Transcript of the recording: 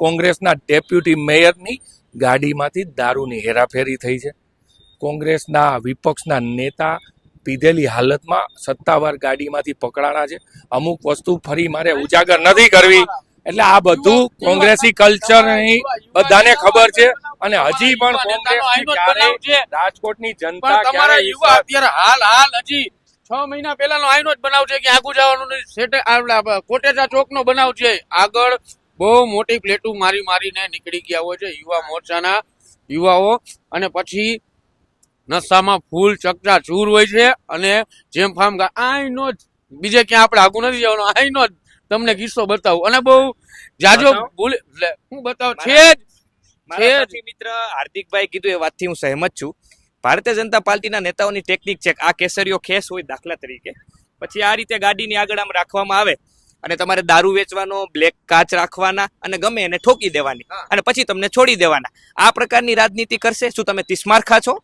કોંગ્રેસના ડેપ્યુટી મેયરની ગાડીમાંથી દારૂની હેરાફેરી થઈ છે. કોંગ્રેસના વિપક્ષના નેતા પીધેલી હાલતમાં સત્તાવાર ગાડીમાંથી પકડાણા છે. અમુક વસ્તુ ફરી મારે ઉજાગર નથી કરવી, એટલે આ બધું કોંગ્રેસી કલ્ચરની બધાને ખબર છે. અને હજી પણ રાજકોટની જનતા તમારા યુવા અત્યારે હાલ હજી 6 મહિના પહેલાનો આઈનો જ બનાવ છે કે આગુ જવાનું કોટેચા ચોકનો બનાવ છે. આગળ બહુ મોટી પ્લેટું મારીને નીકળી ગયા હોય છે યુવા મોરચાના યુવાઓ, અને પછી નશામાં ફૂલ ચકચા ચૂર હોય છે. અને જેમ ફામ આઈનો જ, બીજે ક્યાં આપણે આગુ નથી જવાનું, આઈનો જ તમને કિસ્સો બતાવું. અને બહુ જાજો હું બતાવું છે મિત્ર હાર્દિકભાઈ કીધું એ વાતથી હું સહેમત છું. ભારતીય જનતા પાર્ટીના નેતાઓની ટેકનિક છે આ કેસરીઓ ખેસ હોય દાખલા તરીકે, પછી આ રીતે ગાડીની આગળ આમ રાખવામાં આવે અને તમારે દારૂ વેચવાનો, બ્લેક કાચ રાખવાના અને ગમે એને ઠોકી દેવાની અને પછી તમને છોડી દેવાના. આ પ્રકારની રાજનીતિ કરશે. શું તમે તિસ્મારખા છો?